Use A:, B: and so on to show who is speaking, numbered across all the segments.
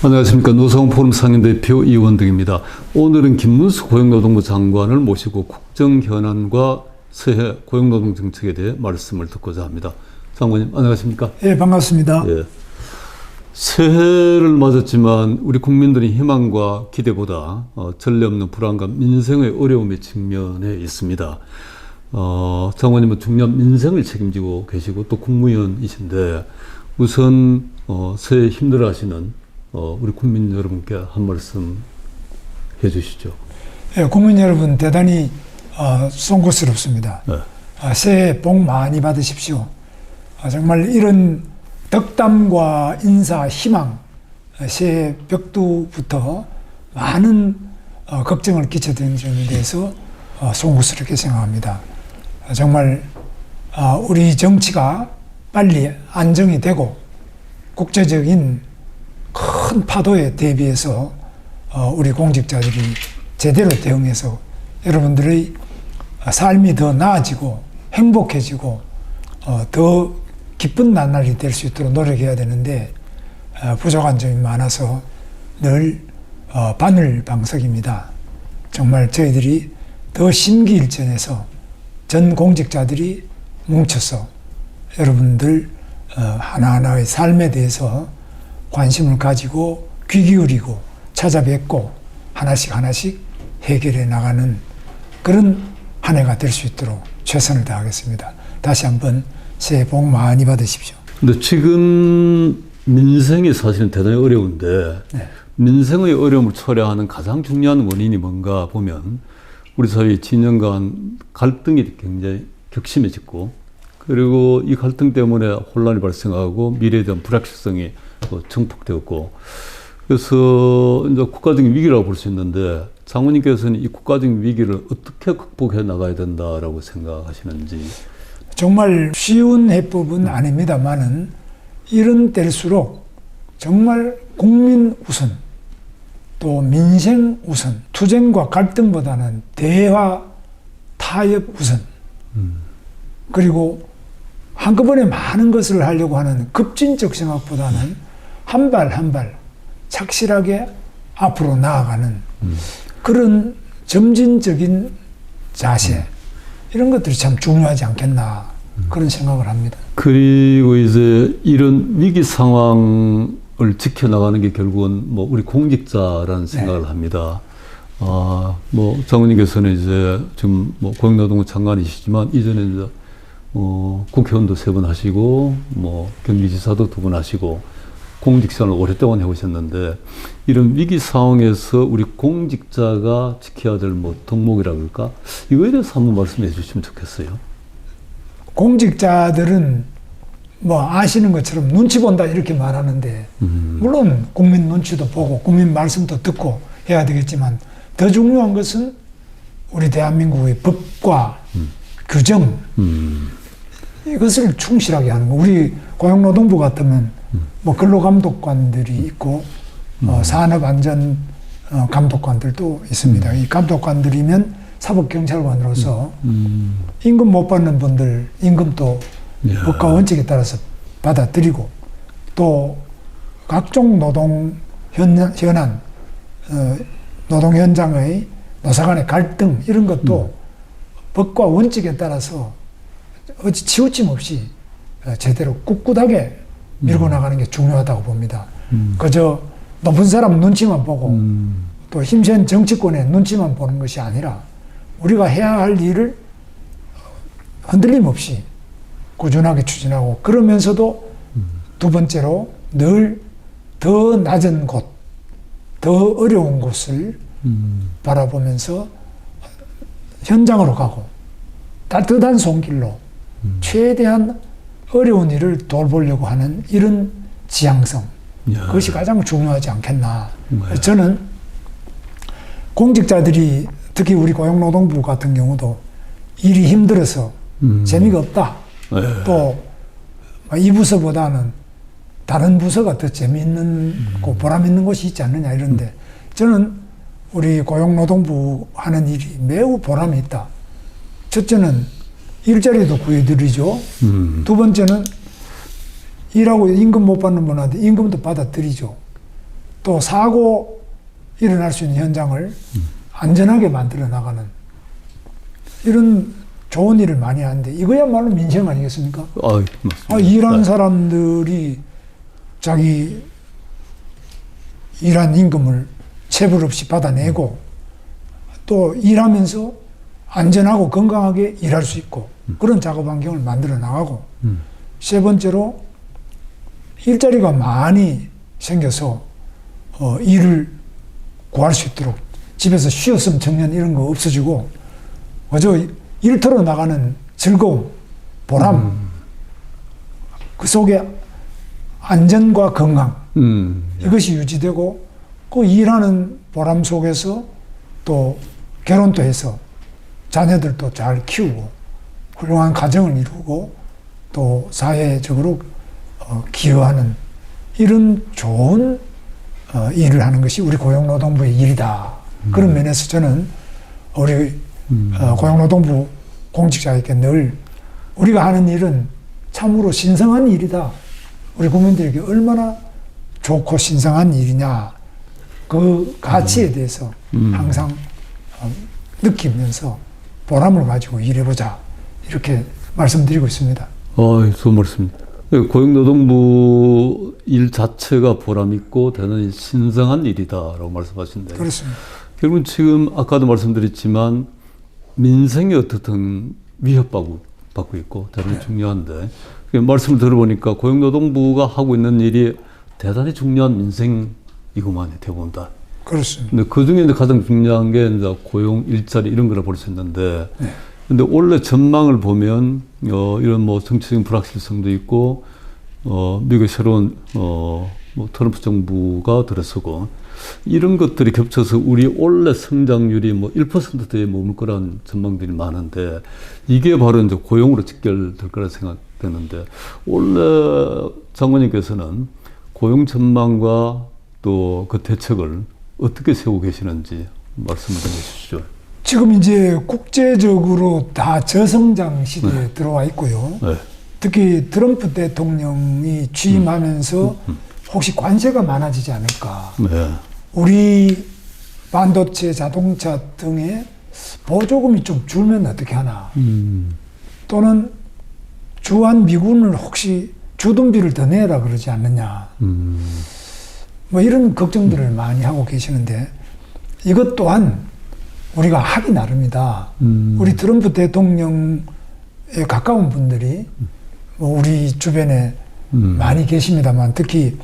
A: 안녕하십니까. 노사원포럼 상임대표 이원등입니다. 오늘은 김문수 고용노동부 장관을 모시고 국정 현안과 새해 고용노동 정책에 대해 말씀을 듣고자 합니다. 장관님 안녕하십니까?
B: 예, 반갑습니다.
A: 예. 새해를 맞았지만 우리 국민들의 희망과 기대보다 전례 없는 불안감, 민생의 어려움에 직면해 있습니다. 장관님은 중요한 민생을 책임지고 계시고 또 국무위원이신데 우선 새해 힘들어하시는 우리 국민 여러분께 한 말씀 해주시죠.
B: 예, 국민 여러분 대단히 송구스럽습니다.
A: 네.
B: 새해 복 많이 받으십시오. 정말 이런 덕담과 인사, 희망, 새해 벽두부터 많은 걱정을 끼쳐드린 점에 대해서 송구스럽게 생각합니다. 정말 우리 정치가 빨리 안정이 되고 국제적인 큰 파도에 대비해서 우리 공직자들이 제대로 대응해서 여러분들의 삶이 더 나아지고 행복해지고 더 기쁜 나날이 될 수 있도록 노력해야 되는데 부족한 점이 많아서 늘 바늘방석입니다. 정말 저희들이 더 심기일전해서 전 공직자들이 뭉쳐서 여러분들 하나하나의 삶에 대해서 관심을 가지고 귀 기울이고 찾아뵙고 하나씩 해결해 나가는 그런 한 해가 될 수 있도록 최선을 다하겠습니다. 다시 한번 새해 복 많이 받으십시오.
A: 근데 지금 민생이 사실은 대단히 어려운데
B: 네.
A: 민생의 어려움을 초래하는 가장 중요한 원인이 뭔가 보면 우리 사회 진영 간 갈등이 굉장히 격심해졌고 그리고 이 갈등 때문에 혼란이 발생하고 미래에 대한 불확실성이 증폭되었고 그래서 이제 국가적인 위기라고 볼 수 있는데 장관님께서는 이 국가적인 위기를 어떻게 극복해 나가야 된다라고 생각하시는지.
B: 정말 쉬운 해법은 아닙니다만은 이런 때일수록 정말 국민 우선 또 민생 우선 투쟁과 갈등보다는 대화 타협 우선 그리고 한꺼번에 많은 것을 하려고 하는 급진적 생각보다는 한 발 한 발 착실하게 앞으로 나아가는 그런 점진적인 자세 이런 것들이 참 중요하지 않겠나 그런 생각을 합니다.
A: 그리고 이제 이런 위기 상황을 지켜나가는 게 결국은 뭐 우리 공직자라는 생각을
B: 네.
A: 합니다. 뭐 장관님께서는 이제 지금 뭐 고용노동부 장관이시지만 이전에 이제 국회의원도 3번 하시고 뭐 경기지사도 2번 하시고 공직생활을 오랫동안 해오셨는데 이런 위기 상황에서 우리 공직자가 지켜야 될 뭐 덕목이라 그럴까? 이거에 대해서 한번 말씀해 주시면 좋겠어요.
B: 공직자들은 뭐 아시는 것처럼 눈치 본다 이렇게 말하는데 물론 국민 눈치도 보고 국민 말씀도 듣고 해야 되겠지만 더 중요한 것은 우리 대한민국의 법과 규정 이것을 충실하게 하는 거. 우리 고용노동부 같으면 뭐 근로감독관들이 있고 산업안전 감독관들도 있습니다. 이 감독관들이면 사법경찰관으로서 임금 못 받는 분들 임금도 법과 원칙에 따라서 받아들이고 또 각종 노동 현안, 노동 현장의 노사 간의 갈등 이런 것도 법과 원칙에 따라서 어찌 치우침 없이 제대로 꿋꿋하게 밀고 나가는 게 중요하다고 봅니다. 그저 높은 사람 눈치만 보고 또 힘센 정치권의 눈치만 보는 것이 아니라 우리가 해야 할 일을 흔들림 없이 꾸준하게 추진하고 그러면서도 두 번째로 늘 더 낮은 곳, 더 어려운 곳을 바라보면서 현장으로 가고 따뜻한 손길로 최대한 어려운 일을 돌보려고 하는 이런 지향성 그것이 가장 중요하지 않겠나. 저는 공직자들이 특히 우리 고용노동부 같은 경우도 일이 힘들어서 재미가 없다. 또 이 부서보다는 다른 부서가 더 재미있는 고 보람 있는 곳이 있지 않느냐 이런데 저는 우리 고용노동부 하는 일이 매우 보람이 있다. 첫째는 일자리도 구해드리죠. 두 번째는 일하고 임금 못 받는 분한테 임금도 받아드리죠. 또 사고 일어날 수 있는 현장을 안전하게 만들어 나가는 이런 좋은 일을 많이 하는데 이거야말로 민생 아니겠습니까?
A: 맞습니다.
B: 일하는 사람들이 자기 일한 임금을 체불 없이 받아내고 또 일하면서 안전하고 건강하게 일할 수 있고 그런 작업 환경을 만들어 나가고 세 번째로 일자리가 많이 생겨서 일을 구할 수 있도록 집에서 쉬었으면 청년 이런 거 없어지고 그저 일터로 나가는 즐거움, 보람 그 속에 안전과 건강 이것이 유지되고 그 일하는 보람 속에서 또 결혼도 해서 자녀들도 잘 키우고 훌륭한 가정을 이루고 또 사회적으로 기여하는 이런 좋은 일을 하는 것이 우리 고용노동부의 일이다. 그런 면에서 저는 우리 고용노동부 공직자에게 늘 우리가 하는 일은 참으로 신성한 일이다. 우리 국민들에게 얼마나 좋고 신성한 일이냐. 그 가치에 대해서 항상 느끼면서 보람을 가지고 일해보자. 이렇게 말씀드리고 있습니다.
A: 좋은 말씀입니다. 고용노동부 일 자체가 보람있고 대단히 신성한 일이다라고 말씀하신데.
B: 그렇습니다.
A: 결국은 지금 아까도 말씀드렸지만 민생이 어떻든 위협받고 있고 대단히 중요한데 말씀을 들어보니까 고용노동부가 하고 있는 일이 대단히 중요한 민생이구만 대부분 다.
B: 그렇습니다.
A: 근데 그 중에 가장 중요한 게 이제 고용, 일자리 이런 거라 볼 수 있는데, 근데 원래 전망을 보면 이런 뭐 정치적인 불확실성도 있고, 미국의 새로운 뭐 트럼프 정부가 들어서고 이런 것들이 겹쳐서 우리 원래 성장률이 뭐 1%대에 머물 거라는 전망들이 많은데 이게 바로 이제 고용으로 직결될 거라 생각되는데 원래 장관님께서는 고용 전망과 또 그 대책을 어떻게 세우고 계시는지 말씀을 좀 해주시죠.
B: 지금 이제 국제적으로 다 저성장 시대에 들어와 있고요.
A: 네.
B: 특히 트럼프 대통령이 취임하면서 혹시 관세가 많아지지 않을까.
A: 네.
B: 우리 반도체, 자동차 등의 보조금이 좀 줄면 어떻게 하나. 또는 주한 미군을 혹시 주둔비를 더 내라 그러지 않느냐. 뭐 이런 걱정들을 많이 하고 계시는데 이것 또한 우리가 하기 나름이다. 우리 트럼프 대통령에 가까운 분들이 뭐 우리 주변에 많이 계십니다만 특히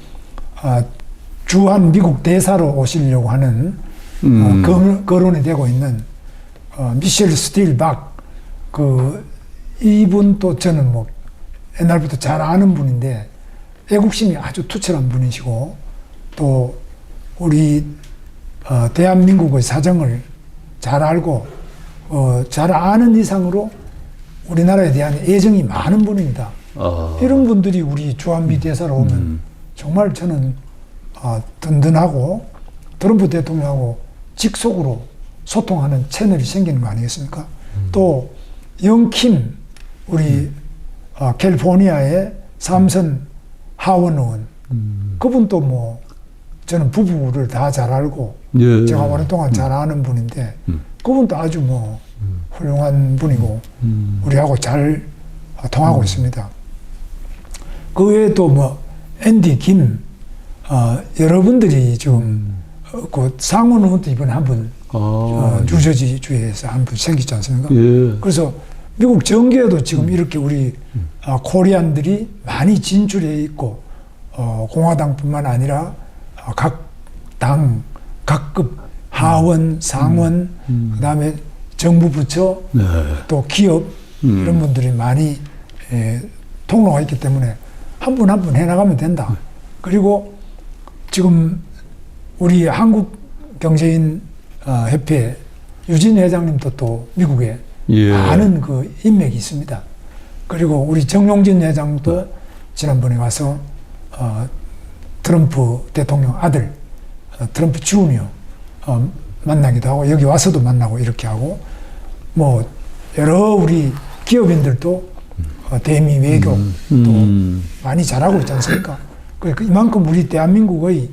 B: 주한 미국 대사로 오시려고 하는 거론이 되고 있는 미셸 스틸박 이분 또 저는 뭐 옛날부터 잘 아는 분인데 애국심이 아주 투철한 분이시고 또 우리 대한민국의 사정을 잘 알고 잘 아는 이상으로 우리나라에 대한 애정이 많은 분입니다. 이런 분들이 우리 주한미 대사로 오면 정말 저는 든든하고 트럼프 대통령하고 직속으로 소통하는 채널이 생기는 거 아니겠습니까? 또 영킴 우리 캘리포니아의 삼선 하원 의원 그분도 뭐 저는 부부를 다 잘 알고 제가 오랫동안 잘 아는 분인데 그분도 아주 뭐 훌륭한 분이고 우리하고 잘 통하고 있습니다. 그 외에도 뭐 앤디 김 여러분들이 지금 그 상원 의원도 이번에 한 분 뉴저지 주에서 한 분 생기지 않습니까? 그래서 미국 정계에도 지금 이렇게 우리 코리안들이 많이 진출해 있고 공화당뿐만 아니라 각 당, 각급 하원, 상원, 그다음에 정부 부처, 또 기업 이런 분들이 많이 통로가 있기 때문에 한 분 한 분 해나가면 된다. 그리고 지금 우리 한국경제인 협회 유진 회장님도 또 미국에 많은 그 인맥이 있습니다. 그리고 우리 정용진 회장도 지난번에 와서 트럼프 대통령 아들 트럼프 주니어 만나기도 하고 여기 와서도 만나고 이렇게 하고 뭐 여러 우리 기업인들도 대미 외교 또 많이 잘하고 있지 않습니까? 그러니까 이만큼 우리 대한민국의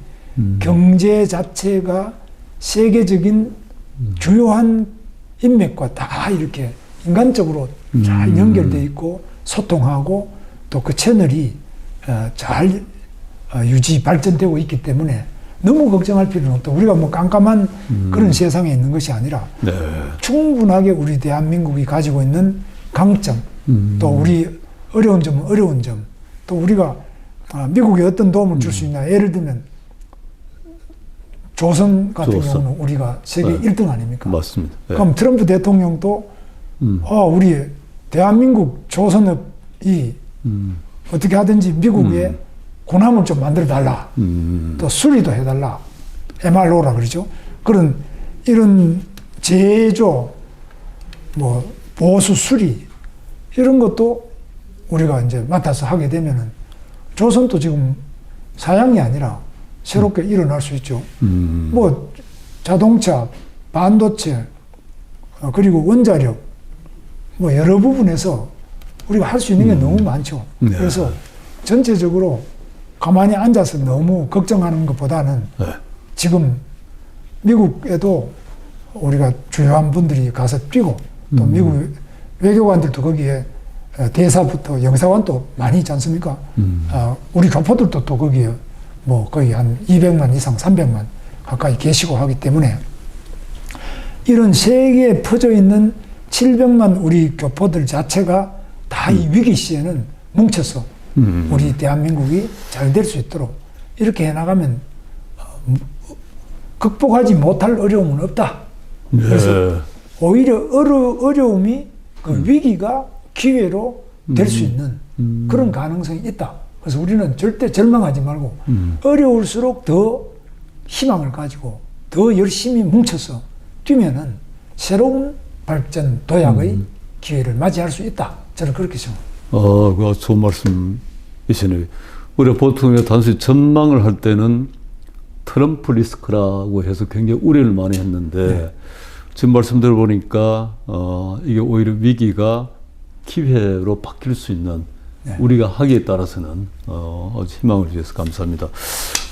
B: 경제 자체가 세계적인 주요한 인맥과 다 이렇게 인간적으로 잘 연결되어 있고 소통하고 또 그 채널이 잘 유지 발전되고 있기 때문에 너무 걱정할 필요는 없다. 우리가 뭐 깜깜한 그런 세상에 있는 것이 아니라
A: 네.
B: 충분하게 우리 대한민국이 가지고 있는 강점 또 우리 어려운 점은 어려운 점 또 우리가 미국에 어떤 도움을 줄 수 있나. 예를 들면 조선 같은 경우는 우리가 세계 1등 아닙니까?
A: 맞습니다. 네.
B: 그럼 트럼프 대통령도 우리 대한민국 조선업이 어떻게 하든지 미국에 군함을 좀 만들어 달라. 또 수리도 해달라. MRO라 그러죠. 이런 제조, 뭐 보수 수리 이런 것도 우리가 이제 맡아서 하게 되면은 조선도 지금 사양이 아니라 새롭게 일어날 수 있죠. 뭐 자동차, 반도체, 그리고 원자력, 뭐 여러 부분에서 우리가 할 수 있는 게 너무 많죠.
A: 네.
B: 그래서 전체적으로 가만히 앉아서 너무 걱정하는 것보다는
A: 네.
B: 지금 미국에도 우리가 주요한 분들이 가서 뛰고 또 미국 외교관들도 거기에 대사부터 영사관도 많이 있지 않습니까? 우리 교포들도 또 거기에 뭐 거의 한 200만 이상 300만 가까이 계시고 하기 때문에 이런 세계에 퍼져 있는 700만 우리 교포들 자체가 다 이 위기 시에는 뭉쳐서 우리 대한민국이 잘 될 수 있도록 이렇게 해나가면 극복하지 못할 어려움은 없다.
A: 네.
B: 그래서 오히려 어려움이 그 위기가 기회로 될 수 있는 그런 가능성이 있다. 그래서 우리는 절대 절망하지 말고 어려울수록 더 희망을 가지고 더 열심히 뭉쳐서 뛰면은 새로운 발전 도약의 기회를 맞이할 수 있다. 저는 그렇게 생각합니다.
A: 그 좋은 말씀이시네요. 우리가 보통 단순히 전망을 할 때는 트럼프 리스크라고 해서 굉장히 우려를 많이 했는데
B: 네.
A: 지금 말씀 들어보니까 이게 오히려 위기가 기회로 바뀔 수 있는
B: 네.
A: 우리가 하기에 따라서는 아주 희망을 주셔서 감사합니다.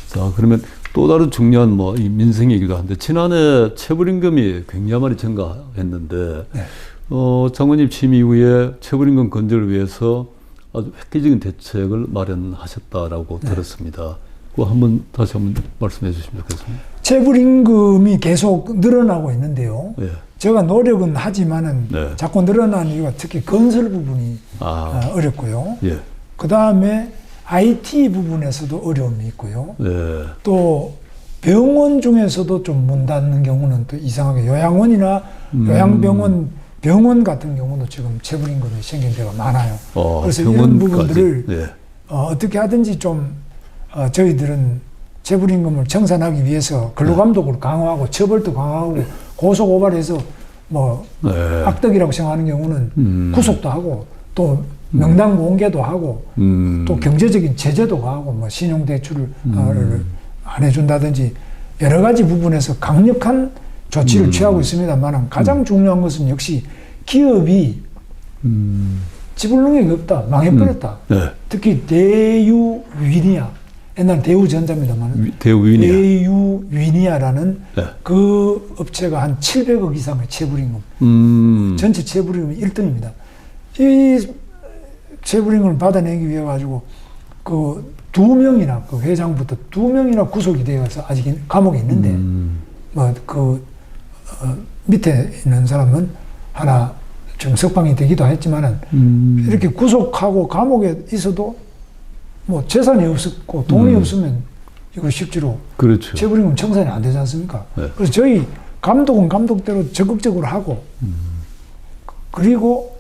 A: 자, 그러면 또 다른 중요한 이 민생이기도 한데 지난해 체불임금이 굉장히 많이 증가했는데
B: 네.
A: 장관님 취임 이후에 체불임금 건절을 위해서 아주 획기적인 대책을 마련하셨다라고
B: 네.
A: 들었습니다. 그거 다시 한번 말씀해 주시면 좋겠습니다.
B: 체불임금이 계속 늘어나고 있는데요.
A: 예.
B: 제가 노력은 하지만은
A: 네.
B: 자꾸 늘어나는 이유가 특히 건설 부분이 어렵고요.
A: 예.
B: 그 다음에 IT 부분에서도 어려움이 있고요.
A: 예.
B: 또 병원 중에서도 좀 문 닫는 경우는 또 이상하게 요양원이나 병원 같은 경우도 지금 체불임금이 생긴 데가 많아요. 그래서 이런 부분들을
A: 예.
B: 어떻게 하든지 좀 저희들은 체불임금을 청산하기 위해서 근로감독을 강화하고 처벌도 강화하고 고소고발해서
A: 네.
B: 악덕이라고 생각하는 경우는 구속도 하고 또 명단 공개도 하고 또 경제적인 제재도 가하고 신용대출을 안 해준다든지 여러 가지 부분에서 강력한 조치를 취하고 있습니다만 가장 중요한 것은 역시 기업이 지불 능력이 없다. 망해버렸다.
A: 네.
B: 특히 대유위니아 옛날 대우전자입니다만 대유위니아라는
A: 네.
B: 그 업체가 한 700억 이상의 체불임금 전체 체불임금이 1등입니다. 이 체불임금을 받아내기 위해 가지고 그 2명이나 그 회장부터 2명이나 구속이 되어서 아직 감옥에 있는데 밑에 있는 사람은 하나 좀 석방이 되기도 했지만은 이렇게 구속하고 감옥에 있어도 재산이 없었고 돈이 없으면 이거 실제로
A: 그렇죠.
B: 체불임금 청산이 안 되지 않습니까?
A: 네.
B: 그래서 저희 감독은 감독대로 적극적으로 하고 그리고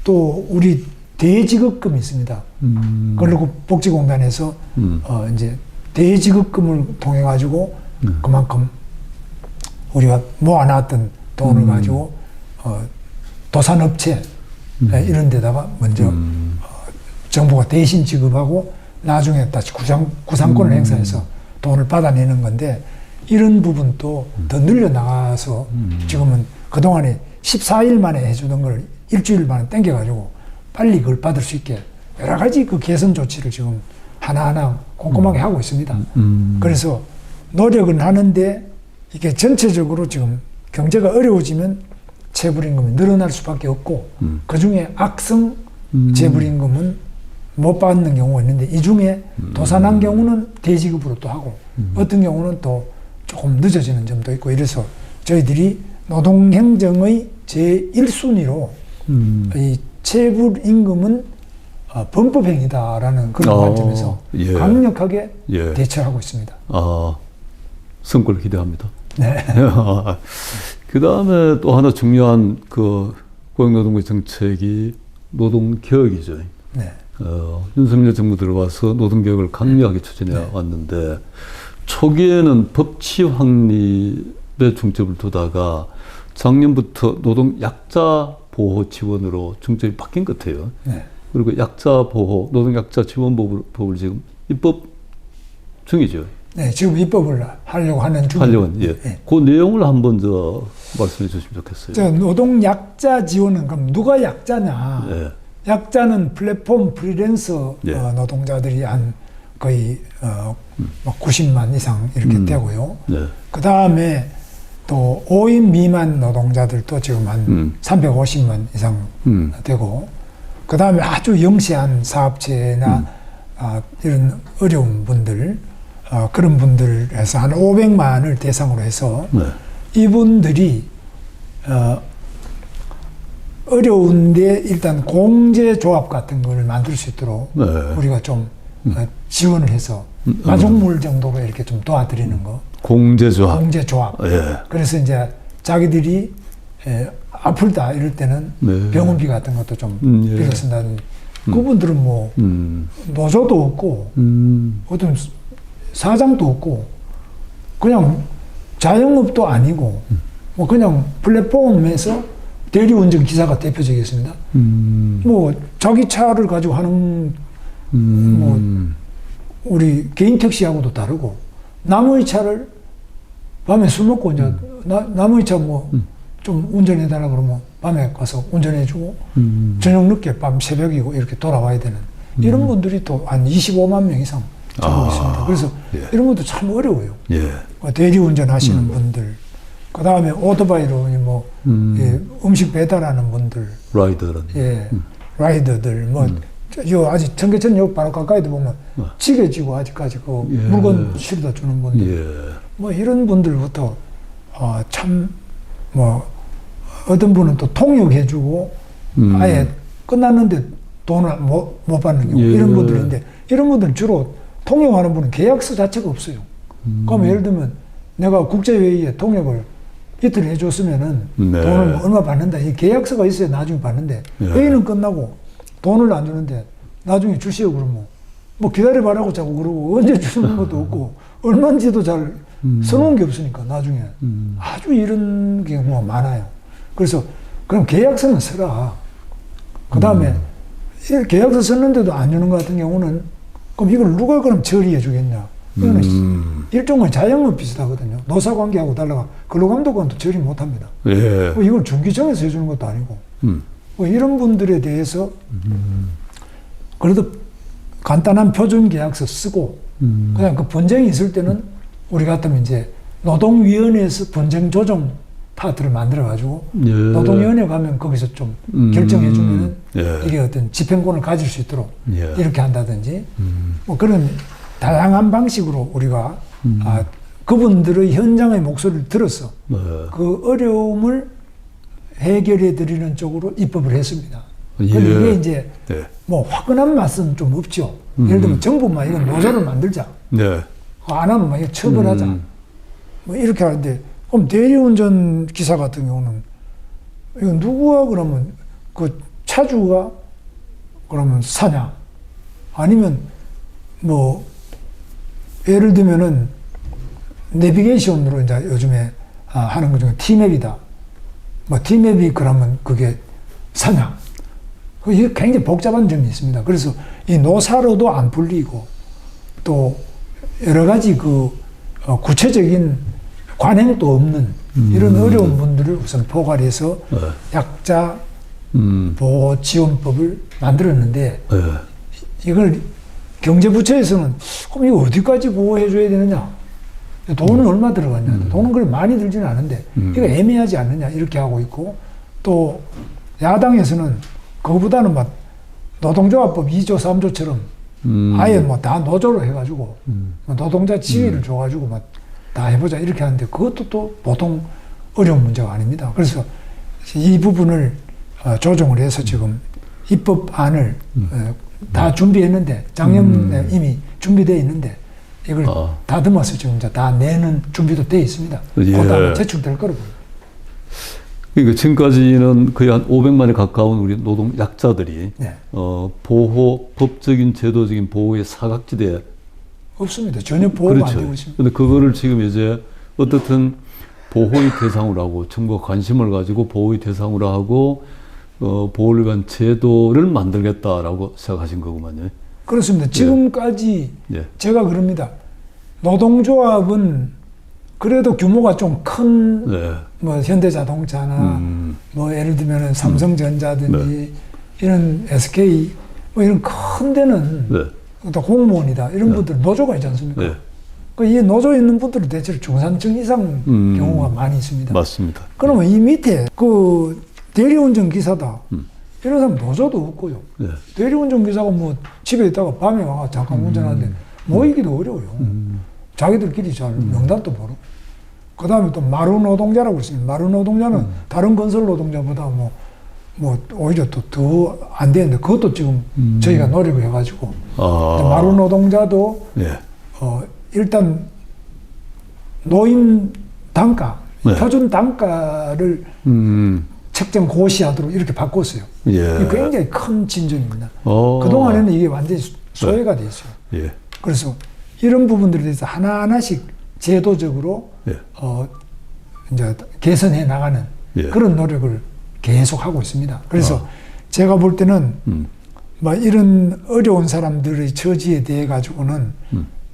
B: 또 우리 대지급금이 있습니다. 근로복지공단에서 이제 대지급금을 통해 가지고 그만큼 우리가 모아놨던 돈을 가지고 도산업체 이런 데다가 먼저 정부가 대신 지급하고 나중에 다시 구상권을 행사해서 돈을 받아내는 건데 이런 부분도 더 늘려나가서 지금은 그동안에 14일 만에 해주던 걸 일주일 만에 땡겨가지고 빨리 그걸 받을 수 있게 여러 가지 그 개선 조치를 지금 하나하나 꼼꼼하게 하고 있습니다. 그래서 노력은 하는데 이게 전체적으로 지금 경제가 어려워지면 체불임금이 늘어날 수밖에 없고 그 중에 악성 체불임금은 못 받는 경우가 있는데 이 중에 도산한 경우는 대지급으로 또 하고 어떤 경우는 또 조금 늦어지는 점도 있고 이래서 저희들이 노동행정의 제1순위로 이 체불임금은 범법행위다라는 그런 관점에서
A: 예.
B: 강력하게
A: 예.
B: 대처하고 있습니다.
A: 성과를 기대합니다.
B: 네.
A: 그 다음에 또 하나 중요한 그 고용노동부 정책이 노동개혁이죠.
B: 네.
A: 윤석열 정부 들어와서 노동개혁을 강력하게 추진해
B: 네.
A: 왔는데 초기에는 법치 확립에 중점을 두다가 작년부터 노동 약자 보호 지원으로 중점이 바뀐 것 같아요.
B: 네.
A: 그리고 약자 보호, 노동 약자 지원법을 지금 입법 중이죠.
B: 네, 지금 입법을 하려고 하는 중입니다.
A: 하려고, 예.
B: 네.
A: 그 내용을 한번 말씀해 주시면 좋겠어요.
B: 저 노동 약자 지원은 그럼 누가 약자냐?
A: 예.
B: 약자는 플랫폼 프리랜서
A: 예.
B: 노동자들이 한 거의 90만 이상 이렇게 되고요.
A: 네.
B: 그 다음에 또 5인 미만 노동자들도 지금 한 350만 이상 되고, 그 다음에 아주 영세한 사업체나 이런 어려운 분들, 그런 분들에서 한 500만을 대상으로 해서
A: 네.
B: 이분들이 어려운데 일단 공제조합 같은 걸 만들 수 있도록
A: 네.
B: 우리가 좀 지원을 해서 마중물 정도로 이렇게 좀 도와드리는 거.
A: 공제조합.
B: 공제조합.
A: 예.
B: 그래서 이제 자기들이 아플다 이럴 때는
A: 네.
B: 병원비 같은 것도 좀
A: 예.
B: 빌려 쓴다든지. 그분들은 뭐 노조도 없고 어떤 사장도 없고 그냥 자영업도 아니고 뭐 그냥 플랫폼에서 대리운전 기사가 대표적이었습니다. 뭐 자기 차를 가지고 하는 뭐 우리 개인 택시하고도 다르고 남의 차를 밤에 술 먹고 이제 남의 차 뭐 좀 운전해달라 그러면 밤에 가서 운전해주고 저녁 늦게 밤 새벽이고 이렇게 돌아와야 되는 이런 분들이 또 한 25만 명 이상 전국 있습니다. 그래서
A: 예.
B: 이런 것도 참 어려워요.
A: 예.
B: 대리운전 하시는 분들, 그 다음에 오토바이로 뭐 예, 음식 배달하는 분들,
A: 라이더라는.
B: 예, 라이더들 뭐 요 아직 청계천 요 바로 가까이도 보면 지게 지고 아직까지 그
A: 예.
B: 물건 실어다 주는 분들,
A: 예.
B: 뭐 이런 분들부터 참 뭐 어떤 분은 또 통역해주고 아예 끝났는데 돈을 못 받는 경우
A: 예.
B: 이런 분들인데 이런 분들은 주로 통역하는 분은 계약서 자체가 없어요. 그럼 예를 들면 내가 국제회의에 통역을 이틀 해줬으면은
A: 네.
B: 돈을 뭐 얼마 받는다. 이 계약서가 있어야 나중에 받는데
A: 예.
B: 회의는 끝나고 돈을 안 주는데 나중에 주시오 그러면 뭐 기다려봐라고 자꾸 그러고 언제 주는 것도 없고 얼마인지도 잘 써놓은 게 없으니까 나중에 아주 이런 경우가 많아요. 그래서 그럼 계약서는 써라. 그 다음에 계약서 썼는데도 안 주는 것 같은 경우는 그럼 이걸 누가 그럼 처리해 주겠냐. 이거는 일종의 자영업 비슷하거든요. 노사관계하고 달라가 근로감독관도 처리 못합니다.
A: 예.
B: 뭐 이걸 중기청에서 해주는 것도 아니고 뭐 이런 분들에 대해서 그래도 간단한 표준계약서 쓰고 그냥 그 분쟁이 있을 때는 우리 같으면 이제 노동위원회에서 분쟁 조정 파트를 만들어가지고
A: 예.
B: 노동위원회 가면 거기서 좀 결정해주면
A: 예.
B: 이게 어떤 집행권을 가질 수 있도록
A: 예.
B: 이렇게 한다든지 뭐 그런 다양한 방식으로 우리가 그분들의 현장의 목소리를 들어서
A: 네.
B: 그 어려움을 해결해 드리는 쪽으로 입법을 했습니다.
A: 예.
B: 근데 이게 이제
A: 네.
B: 뭐 화끈한 맛은 좀 없죠. 예를 들면 정부만 이건 노조를 만들자.
A: 네.
B: 안 하면 막 이거 처벌하자. 뭐 이렇게 하는데 그럼 대리운전 기사 같은 경우는 이거 누구가 그러면 그 차주가 그러면 사냐? 아니면 뭐 예를 들면은 내비게이션으로 이제 요즘에 하는 것 중에 T맵이다. 뭐 T맵이 그러면 그게 사냐? 이게 굉장히 복잡한 점이 있습니다. 그래서 이 노사로도 안 풀리고 또 여러 가지 그 구체적인 관행도 없는 이런 어려운 분들을 우선 포괄해서
A: 네.
B: 약자 보호 지원법을 만들었는데
A: 네.
B: 이걸 경제부처에서는 그럼 이거 어디까지 보호해줘야 되느냐? 돈은 얼마 들어갔냐? 돈은 그렇게 많이 들지는 않은데 이거 애매하지 않느냐? 이렇게 하고 있고 또 야당에서는 그거보다는 막 노동조합법 2조, 3조처럼 아예 뭐 다 노조로 해가지고 뭐 노동자 지위를 줘가지고 막 다 해보자 이렇게 하는데 그것도 또 보통 어려운 문제가 아닙니다. 그래서 이 부분을 조정을 해서 지금 입법안을 다 준비했는데 작년에 이미 준비되어 있는데 이걸 다듬어서 지금 이제 다 내는 준비도 되어 있습니다.
A: 예.
B: 그다음에 제출될 거로 보입니다.
A: 그러니까 지금까지는 거의 한 500만에 가까운 우리 노동 약자들이
B: 네.
A: 보호, 법적인 제도적인 보호의 사각지대에
B: 없습니다. 전혀 보호가
A: 그렇죠.
B: 안 되고 있습니다.
A: 근데 그거를 지금 이제 어떻든 보호의 대상으로 하고 정부가 관심을 가지고 보호의 대상으로 하고 보호를 위한 제도를 만들겠다라고 시작하신 거구만요.
B: 그렇습니다. 지금까지
A: 예.
B: 제가 그럽니다. 노동조합은 그래도 규모가 좀 큰
A: 네.
B: 뭐 현대자동차나 뭐 예를 들면 삼성전자든지 이런 SK 뭐 이런 큰 데는
A: 네.
B: 또 공무원이다 이런 분들 노조가 있지 않습니까?
A: 네.
B: 그 이 노조에 있는 분들은 대체로 중산층 이상 경우가 많이 있습니다.
A: 맞습니다.
B: 그러면 이 밑에 그 대리운전 기사다 이런 사람 노조도 없고요.
A: 네.
B: 대리운전 기사가 뭐 집에 있다가 밤에 와가 잠깐 운전하는데 모이기도 어려워요. 자기들끼리 잘 명단도 모르고. 그 다음에 또 마루 노동자라고 있습니다. 마루 노동자는 다른 건설 노동자보다 뭐 오히려 또 더 안 되는데 그것도 지금 저희가 노력을 해가지고 마루 노동자도
A: 예.
B: 일단 노임 단가,
A: 네.
B: 표준 단가를 책정 고시하도록 이렇게 바꿨어요.
A: 예.
B: 이게 굉장히 큰 진전입니다.
A: 어.
B: 그동안에는 이게 완전히 소외가 돼 있어요.
A: 예.
B: 그래서 이런 부분들에 대해서 하나하나씩 제도적으로
A: 예.
B: 이제 개선해 나가는
A: 예.
B: 그런 노력을 계속 하고 있습니다. 그래서 제가 볼 때는 뭐 이런 어려운 사람들의 처지에 대해 가지고는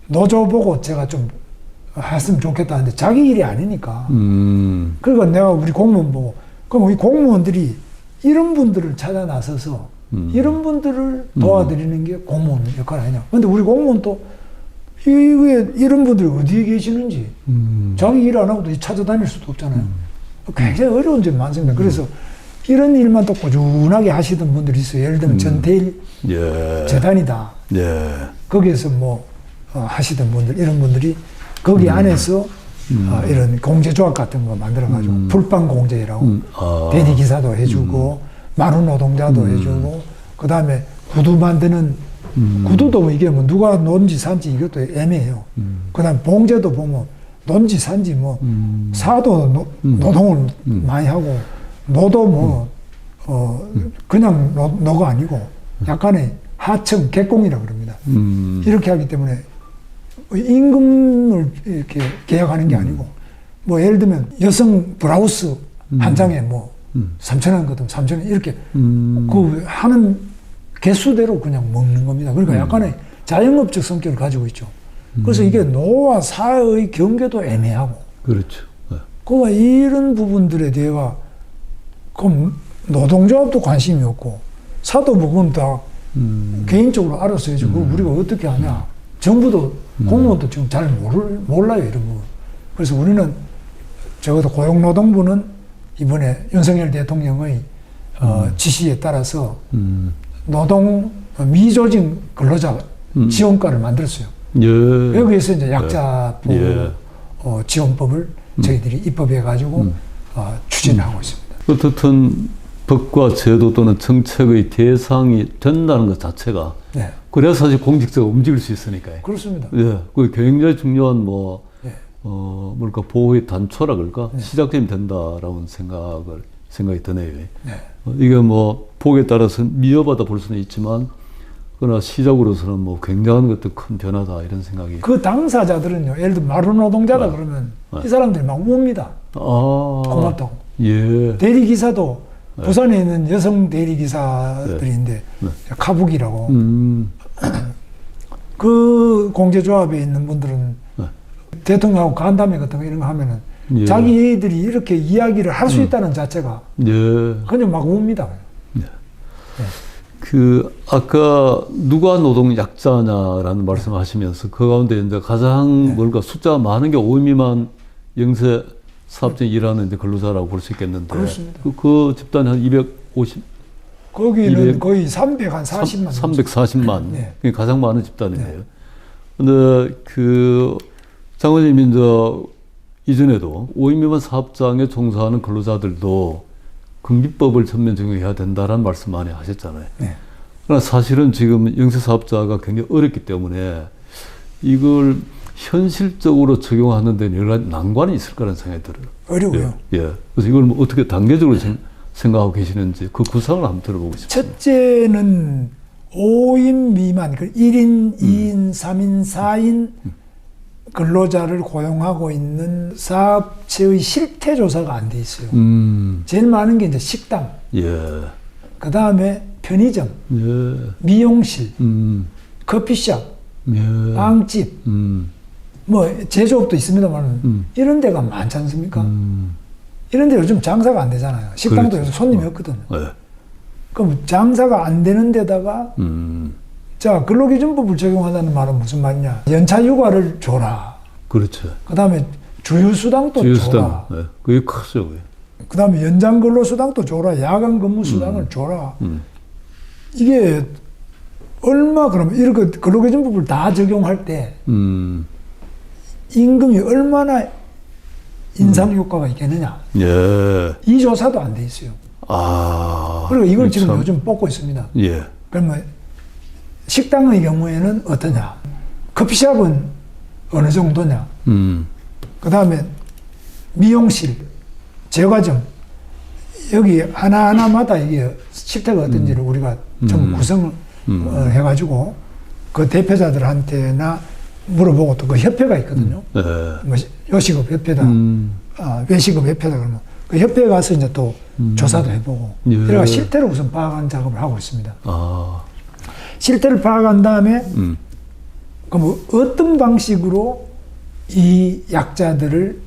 B: 노조 보고 제가 좀 했으면 좋겠다 하는데 자기 일이 아니니까. 그러니까 내가 우리 공무원 보고 그럼 우리 공무원들이 이런 분들을 찾아 나서서 이런 분들을 도와드리는 게 공무원 역할 아니냐. 근데 우리 공무원 또 이게 이런 분들이 어디에 계시는지 자기 일 안 하고도 찾아다닐 수도 없잖아요. 굉장히 어려운 점이 많습니다. 그래서 이런 일만 또 꾸준하게 하시던 분들이 있어요. 예를 들면 전태일
A: 예.
B: 재단이다.
A: 예.
B: 거기에서 뭐 하시던 분들 이런 분들이 거기 안에서 이런 공제조합 같은 거 만들어가지고 불방 공제라고 대리 기사도 해주고 마루 노동자도 해주고 그 다음에 구두 만드는 구두도 뭐 이게 뭐 누가 논지 산지 이것도 애매해요. 그 다음에 봉제도 보면 논지 산지 뭐 사도 노동을 많이 하고 노도 뭐 그냥 노가 아니고 약간의 하청 개공이라고 그럽니다. 이렇게 하기 때문에 임금을 이렇게 계약하는 게 아니고 뭐 예를 들면 여성 브라우스 한 장에 뭐 3,000원 거든 3,000원 이렇게 그 하는 개수대로 그냥 먹는 겁니다. 그러니까 약간의 자영업적 성격을 가지고 있죠. 그래서 이게 노와 사의 경계도 애매하고
A: 그렇죠. 네.
B: 그러니까 이런 부분들에 대해서 그럼 노동조합도 관심이 없고 사도 뭐 그건 다 개인적으로 알아서 해야지 그걸 우리가 어떻게 하냐. 정부도 공무원도 지금 잘 몰라요 이런 부분. 그래서 우리는 적어도 고용노동부는 이번에 윤석열 대통령의 지시에 따라서 노동 미조직 근로자 지원과를 만들었어요.
A: 예.
B: 여기에서 이제 약자 보호
A: 예.
B: 지원법을 저희들이 입법해가지고 추진하고 있습니다.
A: 어떻든 법과 제도 또는 정책의 대상이 된다는 것 자체가
B: 네.
A: 그래야 사실 공직자가 움직일 수 있으니까요.
B: 그렇습니다.
A: 예, 그 굉장히 중요한 뭐
B: 네.
A: 뭘까 보호의 단초라 그럴까 시작점이 된다라는 생각이 드네요.
B: 네.
A: 이게 뭐 폭에 따라서 미흡하다 볼 수는 있지만 그러나 시작으로서는 뭐 굉장한 것도 큰 변화다 이런 생각이.
B: 그 당사자들은요, 예를 들어 마루 노동자다 그러면 이 사람들이 막 웁니다. 고맙다고.
A: 예.
B: 대리기사도 부산에 있는 여성 대리기사들인데 카북이라고. 그 공제조합에 있는 분들은 대통령하고 간담회 같은 거 이런 거 하면은
A: 예.
B: 자기들이 이렇게 이야기를 할 수 있다는 자체가
A: 예.
B: 그냥 막 웁니다.
A: 아까 누가 노동 약자냐라는 말씀을 하시면서 그 가운데 이제 가장 뭔가 숫자가 많은 게 5인 미만 영세 사업장에 일하는 이제 근로자라고 볼 수 있겠는데.
B: 그렇습니다.
A: 그 집단이 한 250,
B: 거기는
A: 200,
B: 거의 340만.
A: 340만.
B: 네.
A: 그게 가장 많은 집단이에요. 근데 장관님이 이제 이전에도 5인 미만 사업장에 종사하는 근로자들도 금기법을 전면 적용해야 된다라는 말씀 많이 하셨잖아요.
B: 네.
A: 그러나 사실은 지금 영세 사업자가 굉장히 어렵기 때문에 이걸 현실적으로 적용하는 데는 여러 가지 난관이 있을 거라는 생각이 들어요.
B: 어려워요.
A: 예. 그래서 이걸 뭐 어떻게 단계적으로 생각하고 계시는지 그 구상을 한번 들어보고 싶습니다.
B: 첫째는 5인 미만, 1인, 2인, 3인, 4인 근로자를 고용하고 있는 사업체의 실태 조사가 안 돼 있어요. 제일 많은 게 이제 식당,
A: 예.
B: 그 다음에 편의점,
A: 예.
B: 미용실, 커피숍,
A: 예.
B: 빵집, 뭐 제조업도 있습니다만 이런 데가 많지 않습니까? 이런 데 요즘 장사가 안 되잖아요. 식당도
A: 그렇죠.
B: 요즘 손님이 없거든요.
A: 예.
B: 그럼 장사가 안 되는 데다가 자, 근로기준법을 적용하다는 말은 무슨 말이냐? 연차 휴가를 줘라.
A: 그렇죠.
B: 그 다음에 주휴수당도 줘라.
A: 주휴수당. 예. 그게 크죠. 그게.
B: 그 다음에 연장 근로수당도 줘라. 야간 근무수당을 줘라. 이게 얼마 그러면 이렇게 근로기준법을 다 적용할 때 임금이 얼마나 인상 효과가 있겠느냐?
A: 예.
B: 이 조사도 안 돼 있어요.
A: 아.
B: 그리고 이걸 지금
A: 참.
B: 요즘 뽑고 있습니다.
A: 예.
B: 그러면 식당의 경우에는 어떠냐? 커피숍은 어느 정도냐? 그 다음에 미용실, 제과점, 여기 하나하나마다 이게 실태가 어떤지를 우리가 좀 구성을 해가지고 그 대표자들한테나 물어보고 또 그 협회가 있거든요.
A: 예.
B: 뭐 요식업 협회다, 외식업 협회다 그러면 그 협회에 가서 이제 또 조사도 해보고
A: 예.
B: 이래가 실태를 우선 파악하는 작업을 하고 있습니다.
A: 아.
B: 실태를 파악한 다음에 그럼 어떤 방식으로 이 약자들을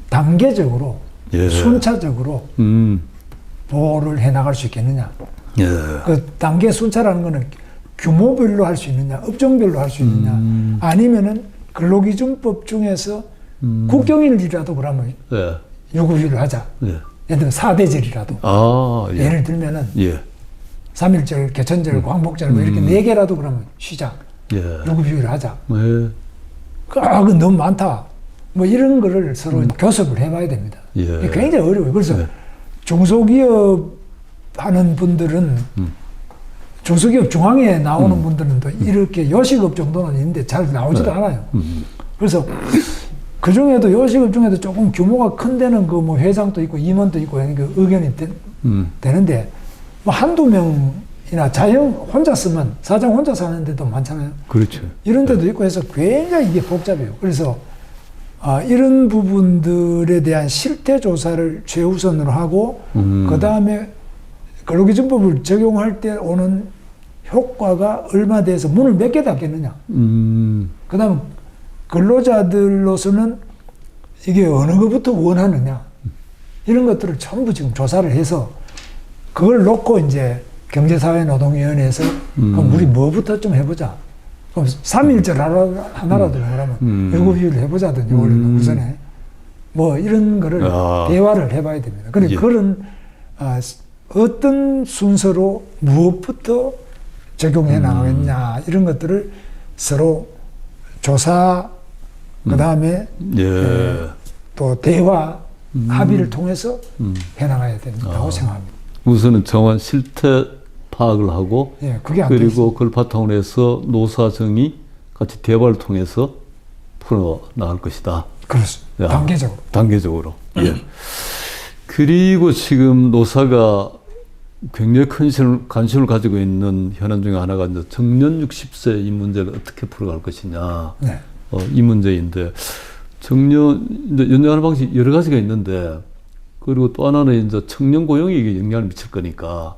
B: 단계적으로
A: 예.
B: 순차적으로 보호를 해나갈 수 있겠느냐.
A: 예.
B: 그 단계 순차라는 거는 규모별로 할 수 있느냐, 업종별로 할 수 있느냐, 아니면은 근로기준법 중에서 국경일이라도 그러면
A: 예.
B: 유급휴를 하자.
A: 예.
B: 예를 들면 4대절이라도.
A: 아, 예.
B: 예를 들면은
A: 예.
B: 3.1절, 개천절, 광복절 뭐 이렇게 4개라도 그러면 쉬자.
A: 예.
B: 유급휴를 하자.
A: 예.
B: 그거 너무 많다. 뭐 이런 거를 서로 교섭을 해봐야 됩니다.
A: 예.
B: 이게 굉장히 어려워요. 그래서
A: 예.
B: 중소기업 하는 분들은 중소기업 중앙에 나오는 분들은 또 이렇게 요식업 정도는 있는데 잘 나오지도 않아요. 그래서 그 중에도 요식업 중에도 조금 규모가 큰 데는 그 뭐 회장도 있고 임원도 있고 하는 그 의견이 되는데 뭐 한두 명이나 자영 혼자 쓰면 사장 혼자 사는 데도 많잖아요.
A: 그렇죠.
B: 이런 데도 있고 해서 굉장히 이게 복잡해요. 그래서 이런 부분들에 대한 실태 조사를 최우선으로 하고 그 다음에 근로기준법을 적용할 때 오는 효과가 얼마 돼서 문을 몇 개 닫겠느냐. 그 다음 근로자들로서는 이게 어느 것부터 원하느냐. 이런 것들을 전부 지금 조사를 해서 그걸 놓고 이제 경제사회노동위원회에서 그럼 우리 뭐부터 좀 해보자. 그럼 3.1절 하나라도 그러면 유급휴를 해보자든지 원래는 우선에 뭐 이런 거를 대화를 해봐야 됩니다. 그러니까
A: 예.
B: 그런 어떤 순서로 무엇부터 적용해 나가겠냐 이런 것들을 서로 조사 그 다음에
A: 예.
B: 또 대화 합의를 통해서 해나가야 된다고 생각합니다.
A: 우선은 정확한 실태 파악을 하고
B: 예, 그게 안
A: 그리고 그걸 바탕으로 해서 노사정이 같이 대화를 통해서 풀어 나갈 것이다.
B: 그렇습니다.
A: 야,
B: 단계적으로.
A: 단계적으로. 예. 그리고 지금 노사가 굉장히 큰 관심을 가지고 있는 현안 중에 하나가 이제 정년 60세 이 문제를 어떻게 풀어갈 것이냐.
B: 네.
A: 이 문제인데 이제 연장하는 방식이 여러 가지가 있는데 그리고 또 하나는 이제 청년 고용에 영향을 미칠 거니까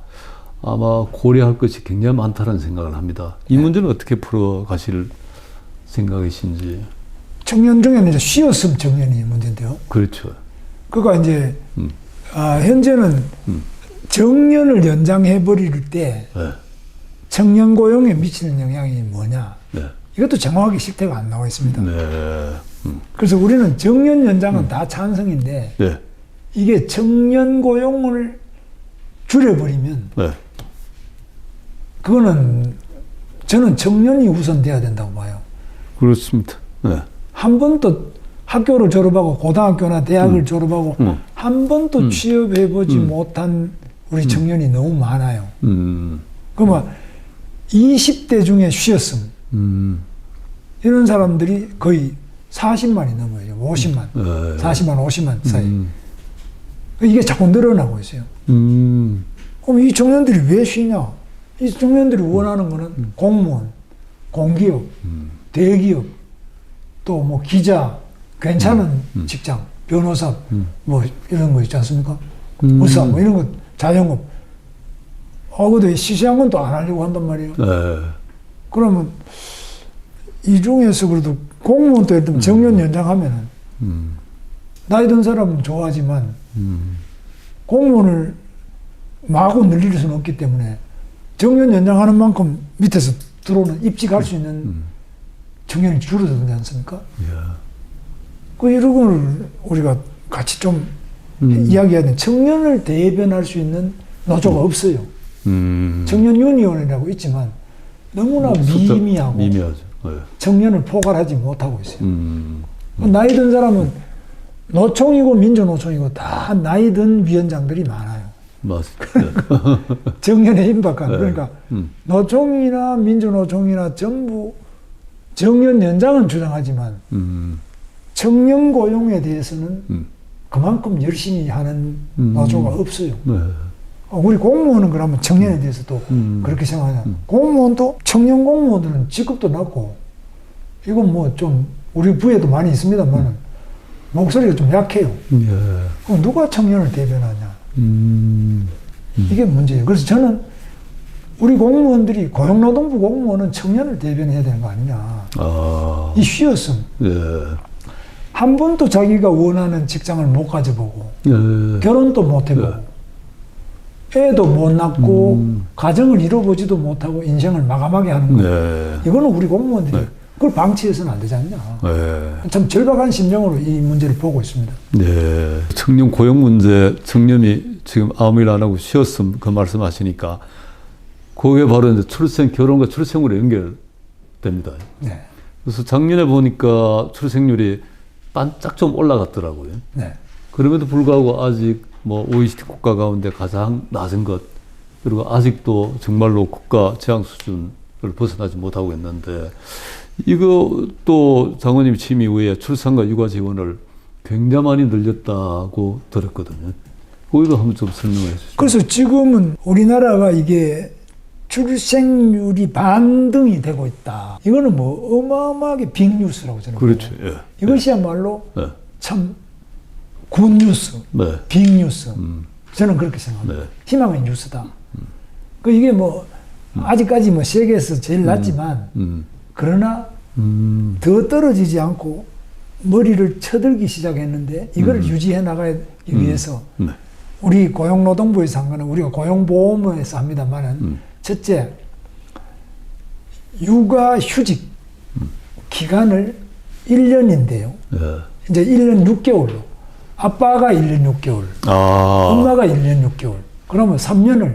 A: 아마 고려할 것이 굉장히 많다는 생각을 합니다. 이 문제는 어떻게 풀어가실 생각이신지.
B: 청년 중에는 이제 쉬었음 청년이 문제인데요.
A: 그렇죠.
B: 그가 이제 현재는 정년을 연장해 버릴 때
A: 네.
B: 청년 고용에 미치는 영향이 뭐냐?
A: 네.
B: 이것도 정확하게 실태가 안 나와 있습니다.
A: 네.
B: 그래서 우리는 정년 연장은 다 찬성인데
A: 네.
B: 이게 청년 고용을 줄여버리면
A: 네.
B: 그거는 저는 청년이 우선돼야 된다고 봐요.
A: 그렇습니다. 네.
B: 한 번도 학교를 졸업하고 고등학교나 대학을 졸업하고 한 번도 취업해보지 못한 우리 청년이 너무 많아요. 그러면 20대 중에 쉬었음. 이런 사람들이 거의 40만이 넘어요. 50만.
A: 네.
B: 40만, 50만 사이. 이게 자꾸 늘어나고 있어요. 그럼 이 청년들이 왜 쉬냐? 이 청년들이 원하는 거는 공무원, 공기업, 대기업, 또 뭐 기자, 괜찮은 직장, 변호사, 뭐 이런 거 있지 않습니까? 의사, 뭐 이런 거, 자영업. 근데 시시한 건 또 안 하려고 한단 말이에요.
A: 네.
B: 그러면 이 중에서 그래도 공무원도 예를 들면 정년 연장하면은 나이 든 사람은 좋아하지만 공무원을 마구 늘릴 수는 없기 때문에 정년 연장하는 만큼 밑에서 들어오는 입직할 수 있는 청년이 줄어들지 않습니까? 그 이런 걸 우리가 같이 좀 이야기해야 돼. 청년을 대변할 수 있는 노조가 없어요. 청년 유니온이라고 있지만 너무나 미미하고
A: 미미하죠. 네.
B: 청년을 포괄하지 못하고 있어요. 나이 든 사람은 노총이고 민주노총이고 다 나이 든 위원장들이 많아요.
A: 맞습니다.
B: 정년에 임박한.
A: 네.
B: 그러니까 노총이나 민주노총이나 전부 정년 연장은 주장하지만 청년 고용에 대해서는 그만큼 열심히 하는 노조가 없어요.
A: 네.
B: 우리 공무원은 그러면 청년에 대해서도 그렇게 생각하냐. 공무원도 청년 공무원들은 직급도 낮고 이건 뭐 좀 우리 부에도 많이 있습니다만 목소리가 좀 약해요. 그럼 누가 청년을 대변하냐. 이게 문제예요. 그래서 저는 우리 공무원들이 고용노동부 공무원은 청년을 대변해야 되는 거 아니냐. 이 쉬었음. 한 번도 자기가 원하는 직장을 못 가져보고 결혼도 못 해보고 애도 못 낳고 가정을 이뤄보지도 못하고 인생을 마감하게 하는 거예요. 이거는 우리 공무원들이 그걸 방치해서는 안 되지 않냐. 참 절박한 심정으로 이 문제를 보고 있습니다.
A: 네. 청년 고용 문제, 청년이 지금 아무 일 안 하고 쉬었음 그 말씀하시니까 그게 바로 이제 출생, 결혼과 출생으로 연결됩니다.
B: 네.
A: 그래서 작년에 보니까 출생률이 반짝 좀 올라갔더라고요.
B: 네.
A: 그럼에도 불구하고 아직 뭐 OECD 국가 가운데 가장 낮은 것, 그리고 아직도 정말로 국가 재앙 수준을 벗어나지 못하고 있는데, 이거 또 장관님 취임 이후에 출산과 육아 지원을 굉장히 많이 늘렸다고 들었거든요. 그거도 한번 좀 설명해 주시죠.
B: 그래서 지금은 우리나라가 이게 출생률이 반등이 되고 있다. 이거는 뭐 어마어마하게 빅뉴스라고 저는
A: 그렇죠.
B: 보고. 이것이야말로
A: 네.
B: 참 굿뉴스,
A: 네.
B: 빅뉴스. 저는 그렇게 생각합니다.
A: 네.
B: 희망의 뉴스다. 그 이게 뭐 아직까지 뭐 세계에서 제일 낮지만 그러나 더 떨어지지 않고 머리를 쳐들기 시작했는데 이걸 유지해 나가기 위해서 우리 고용노동부에서 한 거는 우리가 고용보험에서 합니다만은 첫째, 육아휴직 기간을 1년인데요. 이제 1년 6개월로. 아빠가 1년 6개월, 엄마가 1년 6개월. 그러면 3년을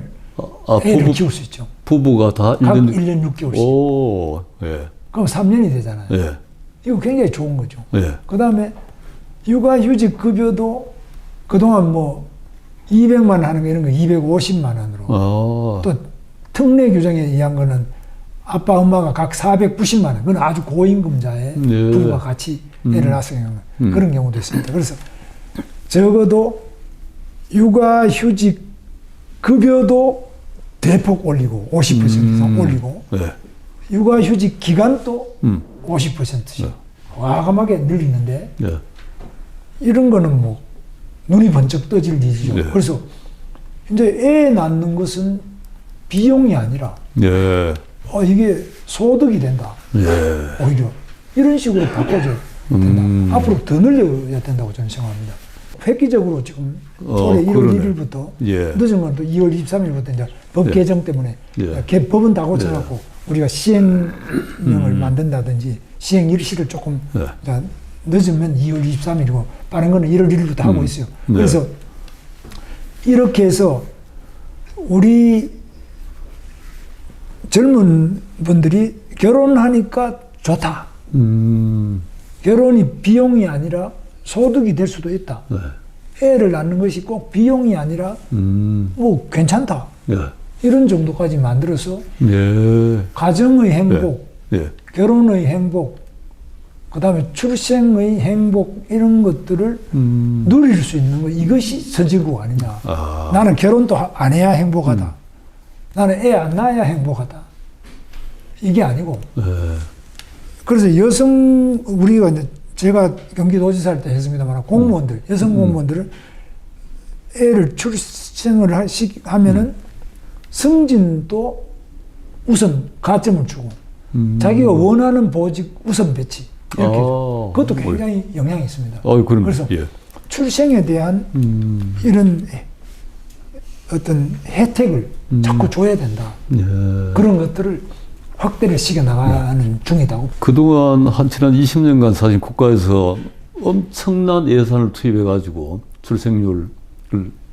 B: 애를 키울 수 있죠.
A: 부부가 다
B: 각 1년 6개월씩.
A: 오, 예.
B: 그럼 3년이 되잖아요.
A: 예.
B: 이거 굉장히 좋은 거죠.
A: 예.
B: 그 다음에 육아휴직 급여도 그동안 뭐 200만 원 하는 거 이런 거 250만 원으로. 또 특례 규정에 의한 거는 아빠, 엄마가 각 490만 원. 그건 아주 고임금자의 부부가 같이 애를 낳았으면 그런 경우도 있습니다. 그래서 적어도 육아휴직 급여도 대폭 올리고 50% 이상 올리고 육아휴직 기간도 50%씩 과감하게 늘리는데 이런 거는 뭐 눈이 번쩍 떠질 일이죠. 그래서 이제 애 낳는 것은 비용이 아니라 이게 소득이 된다. 오히려 이런 식으로 바꿔줘요. 된다. 앞으로 더 늘려야 된다고 저는 생각합니다. 획기적으로 지금 올해 1월
A: 그러네.
B: 1일부터
A: 예.
B: 늦으면 또 2월 23일부터 이제 법
A: 예.
B: 개정 때문에 법은 다 고쳐갖고 우리가 시행령을 만든다든지 시행 일시를 조금 이제 늦으면 2월 23일이고 빠른 거는 1월 1일부터 하고 있어요. 그래서 이렇게 해서 우리 젊은 분들이 결혼하니까 좋다. 결혼이 비용이 아니라 소득이 될 수도 있다.
A: 네.
B: 애를 낳는 것이 꼭 비용이 아니라 뭐 괜찮다.
A: 예.
B: 이런 정도까지 만들어서
A: 예.
B: 가정의 행복,
A: 예.
B: 결혼의 행복, 그 다음에 출생의 행복 이런 것들을 누릴 수 있는 거 이것이 선진국 아니냐.
A: 아.
B: 나는 결혼도 안 해야 행복하다. 나는 애 안 낳아야 행복하다. 이게 아니고.
A: 예.
B: 그래서 여성 우리가 이제 제가 경기도지사 할 때 했습니다만 공무원들 여성 공무원들은 애를 출생을 하면은 승진도 우선 가점을 주고 자기가 원하는 보직 우선 배치 이렇게 그것도 굉장히 영향이 있습니다. 그래서
A: 예.
B: 출생에 대한 이런 어떤 혜택을 자꾸 줘야 된다.
A: 예.
B: 그런 것들을 확대를 시켜 나가는 중이다고.
A: 그동안 지난 20년간 사실 국가에서 엄청난 예산을 투입해가지고 출생률을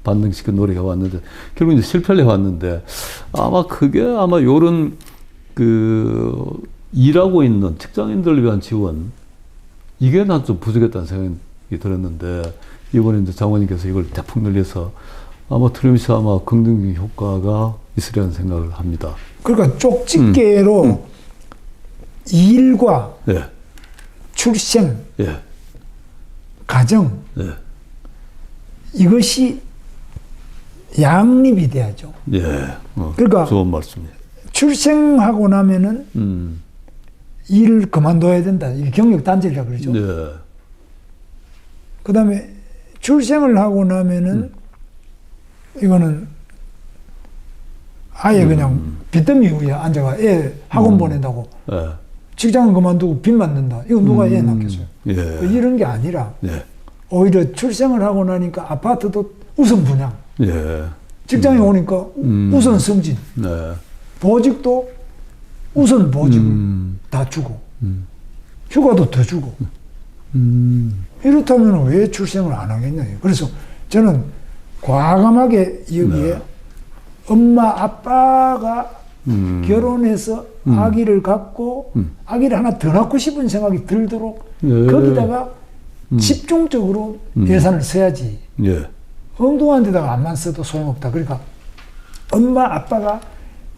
A: 반등시켜 노력해 왔는데 결국 이제 실패를 해왔는데 아마 그게 요런 일하고 있는 직장인들을 위한 지원 이게 난 좀 부족했다는 생각이 들었는데 이번에 이제 장관님께서 이걸 대폭 늘려서 틀림없이 긍정적인 효과가 있으리라는 생각을 합니다.
B: 그러니까 쪽집게로 일과
A: 예.
B: 출생,
A: 예.
B: 가정
A: 예.
B: 이것이 양립이 돼야죠.
A: 예.
B: 그러니까
A: 좋은 말씀이에요.
B: 출생하고 나면은 일을 그만둬야 된다. 이게 경력 단절이라 그러죠.
A: 예.
B: 그다음에 출생을 하고 나면은 이거는 아예 그냥 빚더미 위에 앉아가 애 학원 보낸다고
A: 예.
B: 직장을 그만두고 빚 맞는다. 이거 누가 애 낳겠어요?
A: 예.
B: 이런 게 아니라
A: 예.
B: 오히려 출생을 하고 나니까 아파트도 우선 분양,
A: 예.
B: 직장에 오니까 우선 승진,
A: 네.
B: 보직도 우선 보직을 다 주고 휴가도 더 주고 이렇다면 왜 출생을 안 하겠냐. 그래서 저는 과감하게 여기에 엄마 아빠가 결혼해서 아기를 갖고 아기를 하나 더 낳고 싶은 생각이 들도록 거기다가 집중적으로 예산을 써야지.
A: 예.
B: 엉뚱한 데다가 안만 써도 소용없다. 그러니까 엄마 아빠가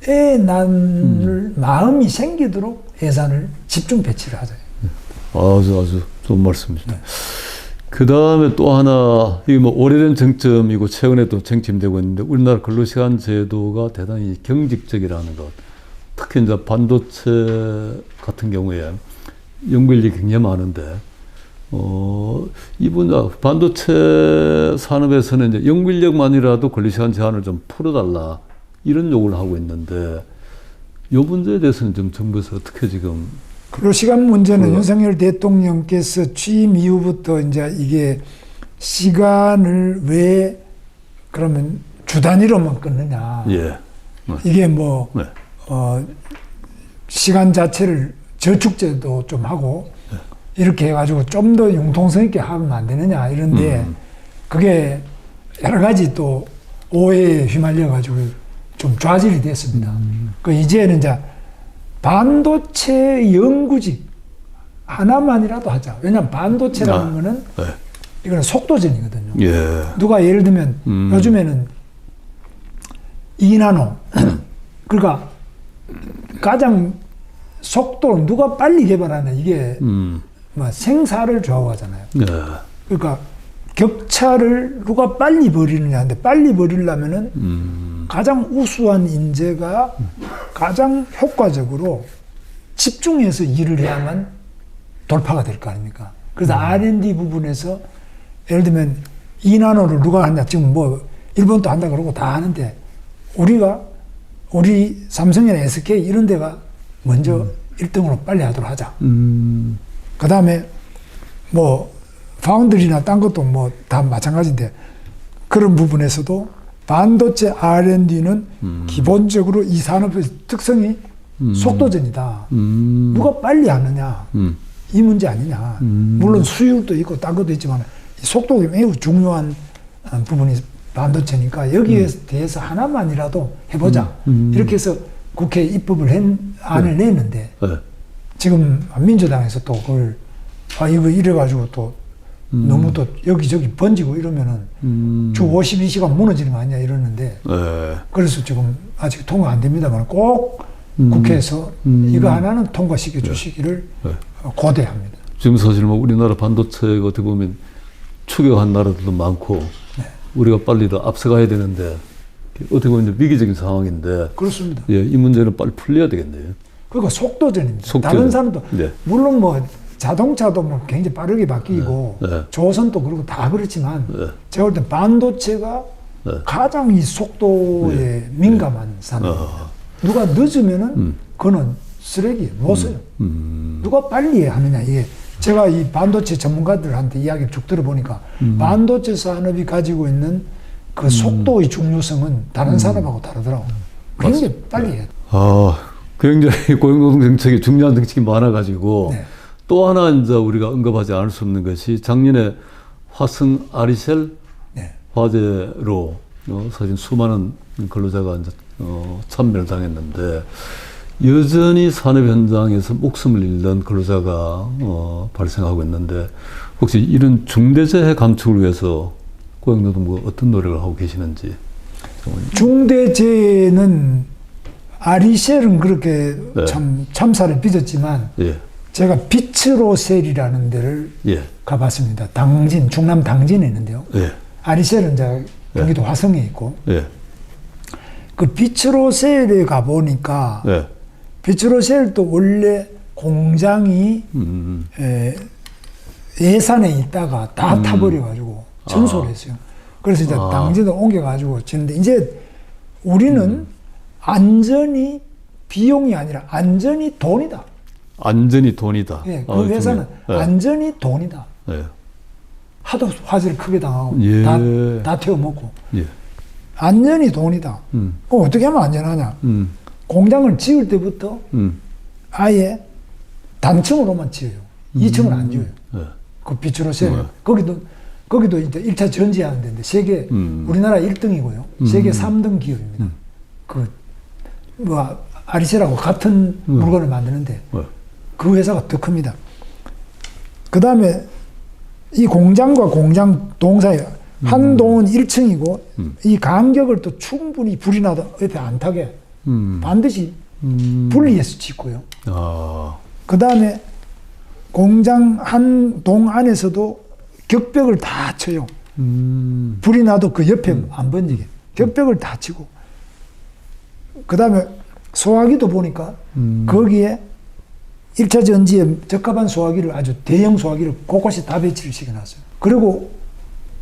B: 애 낳을 마음이 생기도록 예산을 집중 배치를 하자.
A: 아주 좋은 말씀이십니다. 그 다음에 또 하나, 이게 오래된 쟁점이고 최근에 또 쟁점되고 있는데, 우리나라 근로시간 제도가 대단히 경직적이라는 것. 특히 이제 반도체 같은 경우에 연구인력이 굉장히 많은데, 이 분야, 반도체 산업에서는 이제 연구인력만이라도 근로시간 제한을 좀 풀어달라, 이런 요구를 하고 있는데, 이 문제에 대해서는 좀 정부에서 어떻게 지금
B: 근로시간 문제는 윤석열 대통령께서 취임 이후부터 이제 이게 시간을 왜 그러면 주 단위로만 끊느냐.
A: 예.
B: 이게
A: 네.
B: 시간 자체를 저축제도 좀 하고 이렇게 해가지고 좀 더 융통성 있게 하면 안 되느냐 이런데 그게 여러 가지 또 오해에 휘말려가지고 좀 좌절이 됐습니다. 그 이제는 이제 반도체 연구직 하나만이라도 하자. 왜냐하면 반도체라는 거는 이거는 속도전이거든요.
A: 예.
B: 누가 예를 들면 요즘에는 2나노 그러니까 가장 속도로 누가 빨리 개발하냐 이게 생사를 좌우하잖아요.
A: 예.
B: 그러니까 격차를 누가 빨리 벌이느냐 하는데 빨리 벌이려면은 가장 우수한 인재가 가장 효과적으로 집중해서 일을 해야만 돌파가 될 거 아닙니까? 그래서 R&D 부분에서 예를 들면 2나노를 누가 하냐 지금 일본도 한다 그러고 다 하는데 우리 삼성이나 SK 이런 데가 먼저 1등으로 빨리 하도록 하자. 그 다음에 뭐 파운드리나 딴 것도 뭐 다 마찬가지인데 그런 부분에서도 반도체 R&D는 기본적으로 이 산업의 특성이 속도전이다. 누가 빨리 하느냐 이 문제 아니냐. 물론 수율도 있고 딴 것도 있지만 속도가 매우 중요한 부분이 반도체니까 여기에 대해서 하나만이라도 해보자. 이렇게 해서 국회에 입법을 안을 냈는데 지금 민주당에서 또 그걸 이거 이래가지고 또 너무 또 여기저기 번지고 이러면은 주 52시간 무너지는 거 아니냐 이러는데 그래서 지금 아직 통과 안 됩니다만 꼭 국회에서 이거 하나는 통과시켜 주시기를 고대합니다.
A: 지금 사실 뭐 우리나라 반도체가 어떻게 보면 추격한 나라들도 많고 우리가 빨리 더 앞서가야 되는데 어떻게 보면 위기적인 상황인데
B: 그렇습니다.
A: 예, 이 문제는 빨리 풀려야 되겠네요.
B: 그러니까 속도전입니다.
A: 속도전.
B: 다른 사람도
A: 네.
B: 물론 뭐 자동차도 뭐 굉장히 빠르게 바뀌고 조선도 그렇고 다 그렇지만 제가 볼 때 반도체가 가장 이 속도에 민감한 산업입니다. 누가 늦으면은 그거는 쓰레기 못 써요. 누가 빨리 하느냐 이게 제가 이 반도체 전문가들한테 이야기를 쭉 들어보니까 반도체 산업이 가지고 있는 그 속도의 중요성은 다른 산업하고 다르더라고요. 굉장히 빨리 해야 돼.
A: 굉장히 고용노동 정책이 중요한 정책이 많아가지고 또 하나 이제 우리가 언급하지 않을 수 없는 것이 작년에 화성 아리셀 화재로 사실 수많은 근로자가 이제 참배를 당했는데 여전히 산업 현장에서 목숨을 잃는 근로자가 발생하고 있는데 혹시 이런 중대재해 감축을 위해서 고용노동부가 어떤 노력을 하고 계시는지.
B: 중대재해는 아리셀은 그렇게 참 참사를 빚었지만 제가 비츠로셀이라는 데를 가봤습니다. 당진, 충남 당진에 있는데요. 아리셀은 이제 경기도 화성에 있고 그 비츠로셀에 가보니까 비츠로셀도 원래 공장이 예산에 있다가 다 타버려가지고 전소를 했어요. 그래서 이제 당진을 옮겨가지고 지는데 이제 우리는 안전이 비용이 아니라 안전이 돈이다.
A: 안전이 돈이다.
B: 예, 그 회사는 안전이 돈이다. 하도 화재를 크게 당하고 다 태워먹고 안전이 돈이다. 그럼 어떻게 하면 안전하냐? 공장을 지을 때부터 아예 단층으로만 지어요. 2층을 안 지어요. 그 비추로셀 거기도 이제 1차 전지하는 데인데 세계 우리나라 1등이고요. 세계 3등 기업입니다. 뭐 아리셀하고 같은 물건을 만드는데 그 회사가 더 큽니다. 그 다음에 이 공장과 공장 동 사이 한 동은 1층이고 이 간격을 또 충분히 불이 나도 옆에 안 타게 반드시 분리해서 짓고요. 그 다음에 공장 한 동 안에서도 격벽을 다 쳐요. 불이 나도 그 옆에 안 번지게 격벽을 다 치고 그 다음에 소화기도 보니까 거기에 1차 전지에 적합한 소화기를 아주 대형 소화기를 곳곳에 다 배치를 시켜놨어요. 그리고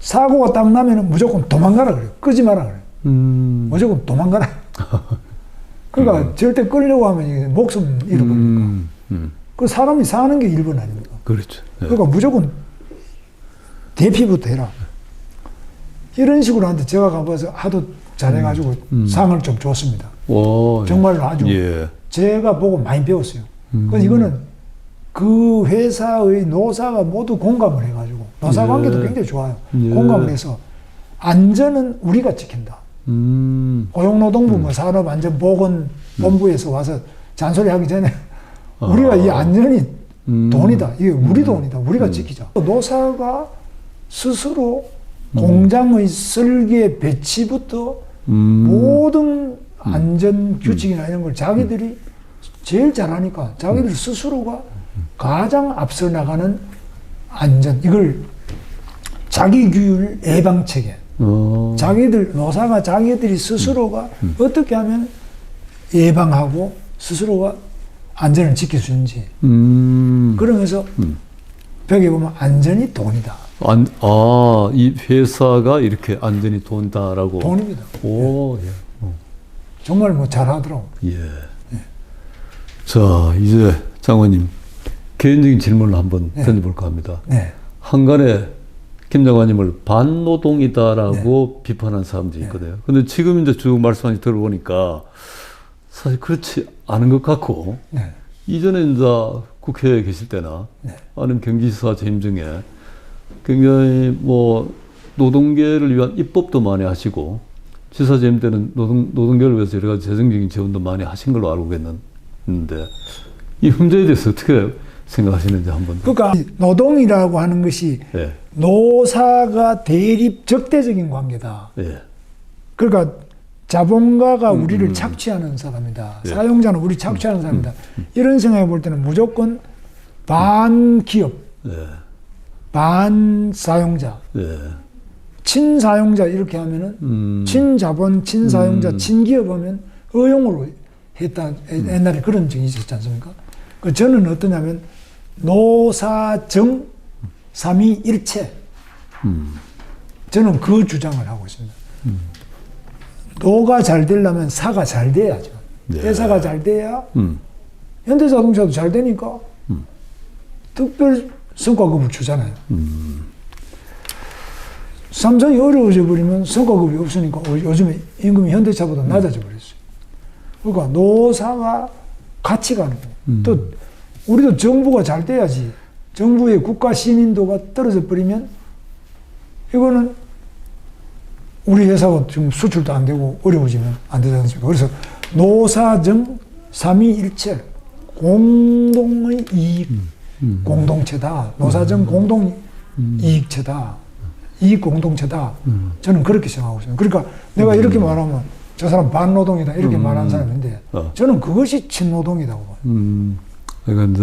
B: 사고가 딱 나면은 무조건 도망가라 그래요. 끄지 마라 그래요. 무조건 도망가라. 그러니까 절대 끌려고 하면 이게 목숨 잃어버리니까. 그 사람이 사는 게 1번 아닙니까?
A: 그렇죠.
B: 그러니까 무조건 대피부터 해라. 이런 식으로 하는데 제가 가봐서 하도 잘해가지고 상을 좀 줬습니다. 정말로 아주 제가 보고 많이 배웠어요. 그래서 이거는 그 회사의 노사가 모두 공감을 해가지고 노사 관계도 굉장히 좋아요. 공감을 해서 안전은 우리가 지킨다. 고용노동부 뭐 산업안전보건본부에서 와서 잔소리하기 전에 우리가 이 안전이 돈이다. 이게 우리 돈이다. 우리가 지키자. 노사가 스스로 공장의 설계 배치부터 모든 안전 규칙이나 이런 걸 자기들이 제일 잘하니까 자기들 스스로가 가장 앞서 나가는 안전 이걸 자기 규율 예방 체계 자기들 노사가 자기들이 스스로가 어떻게 하면 예방하고 스스로가 안전을 지킬 수 있는지 그러면서 벽에 보면 안전이 돈이다.
A: 이 회사가 이렇게 안전이 돈다라고.
B: 돈입니다.
A: 오, 예.
B: 정말 뭐 잘하더라고.
A: 자, 이제 장관님 개인적인 질문을 한번 던져볼까 합니다. 한간에 김 장관님을 반노동이다라고 비판한 사람들이 있거든요. 근데 지금 이제 쭉 말씀하시 들어보니까 사실 그렇지 않은 것 같고,
B: 네.
A: 이전에 이제 국회에 계실 때나
B: 네.
A: 아니면 경기지사 재임 중에 굉장히 뭐 노동계를 위한 입법도 많이 하시고, 지사 재임 때는 노동계를 위해서 여러 가지 재정적인 지원도 많이 하신 걸로 알고 있는데, 이 문제에 대해서 어떻게 생각하시는지 한번.
B: 그러니까 노동이라고 하는 것이
A: 예.
B: 노사가 대립 적대적인 관계다.
A: 예.
B: 그러니까 자본가가 우리를 착취하는 사람이다.
A: 예.
B: 사용자는 우리 착취하는 사람이다. 이런 생각해 볼 때는 무조건 반기업,
A: 예.
B: 반사용자,
A: 예.
B: 친사용자 이렇게 하면은 친자본, 친사용자, 친기업 하면 허용으로 했다. 옛날에 그런 적이 있었지 않습니까? 그 저는 어떠냐면 노사정 삼위일체. 저는 그 주장을 하고 있습니다. 노가 잘 되려면 사가 잘 돼야죠.
A: 네.
B: 회사가 잘 돼야 현대자동차도 잘 되니까 특별 성과급을 주잖아요. 삼성이 어려워져 버리면 성과급이 없으니까 요즘에 임금이 현대차보다 낮아져 버렸어요. 그러니까 노사가 같이 가는 거고 또 우리도 정부가 잘 돼야지. 정부의 국가 신인도가 떨어져 버리면 이거는 우리 회사가 지금 수출도 안 되고 어려워지면 안 되지 않습니까? 그래서 노사정 삼위일체 공동의 이익 공동체다. 노사정 공동 이익체다. 이익 공동체다. 저는 그렇게 생각하고 있습니다. 그러니까 내가 이렇게 말하면 저 사람 반노동이다 이렇게 말하는 사람인데 저는 그것이 친노동이라고 봐요.
A: 그러니까 이제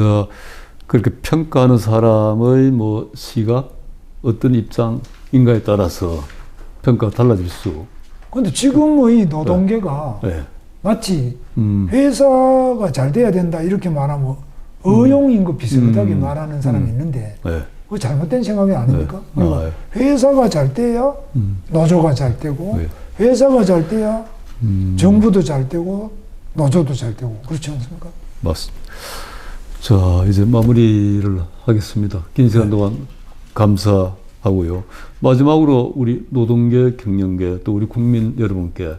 A: 그렇게 평가하는 사람의 뭐 시각, 어떤 입장인가에 따라서 평가가 달라질 수.
B: 근데 지금의 노동계가
A: 네.
B: 마치 회사가 잘 돼야 된다 이렇게 말하면 어용인 것 비슷하게 말하는 사람이 있는데
A: 네.
B: 그거 잘못된 생각이 아닙니까?
A: 네.
B: 그러니까 회사가 잘 돼야 노조가 잘 되고
A: 네.
B: 회사가 잘 돼야 정부도 잘 되고 노조도 잘 되고 그렇지 않습니까?
A: 맞습니다. 자, 이제 마무리를 하겠습니다. 긴 시간 동안 감사하고요. 마지막으로 우리 노동계, 경영계, 또 우리 국민 여러분께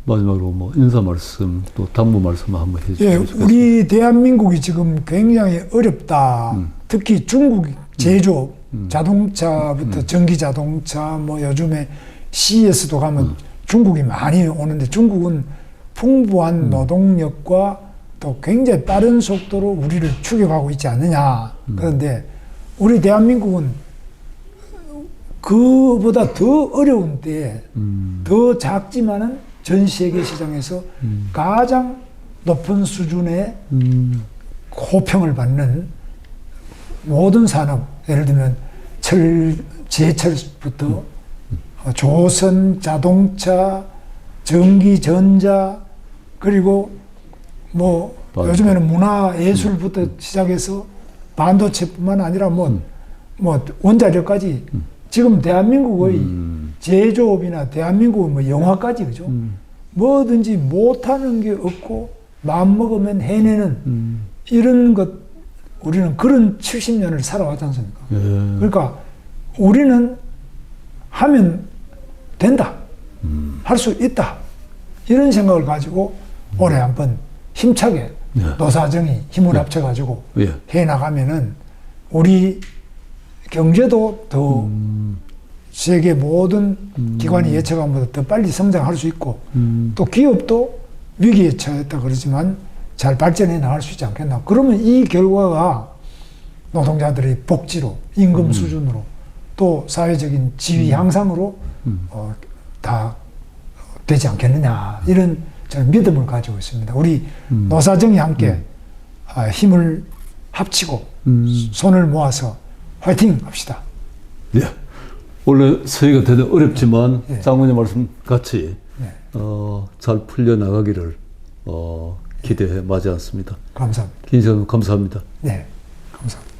A: 마지막으로 뭐 인사 말씀, 또 당부 말씀 한번 해주시면
B: 예,
A: 좋겠습니다.
B: 우리 대한민국이 지금 굉장히 어렵다. 특히 중국 제조업, 자동차부터 전기 자동차, 뭐 요즘에 CES도 가면 중국이 많이 오는데 중국은 풍부한 노동력과 또 굉장히 빠른 속도로 우리를 추격하고 있지 않느냐. 그런데 우리 대한민국은 그보다 더 어려운 때에 더 작지만은 전 세계 시장에서 가장 높은 수준의 호평을 받는 모든 산업, 예를 들면 제철부터 조선, 자동차, 전기, 전자, 그리고 뭐 요즘에는 문화, 예술부터 시작해서 반도체뿐만 아니라 뭐 원자력까지 지금 대한민국의 제조업이나 대한민국의 뭐 영화까지 그죠? 뭐든지 못하는 게 없고 마음먹으면 해내는 이런 것 우리는 그런 70년을 살아왔지 않습니까?
A: 예.
B: 그러니까 우리는 하면 된다. 할 수 있다. 이런 생각을 가지고 올해 한번 힘차게 노사정이 힘을 합쳐가지고 해나가면은 우리 경제도 더 세계 모든 기관이 예측한 것보다 더 빨리 성장할 수 있고 또 기업도 위기에 처했다 그러지만 잘 발전해 나갈 수 있지 않겠나. 그러면 이 결과가 노동자들의 복지로 임금 수준으로 또 사회적인 지위 향상으로 다 되지 않겠느냐 이런 저는 믿음을 가지고 있습니다. 우리 노사정이 함께 힘을 합치고 손을 모아서 화이팅 합시다.
A: 예. 원래 서희가 대단히 어렵지만 장관님 말씀 같이 잘 풀려나가기를 기대해 마지 않습니다.
B: 감사합니다.
A: 긴 시간 감사합니다.
B: 네, 감사합니다.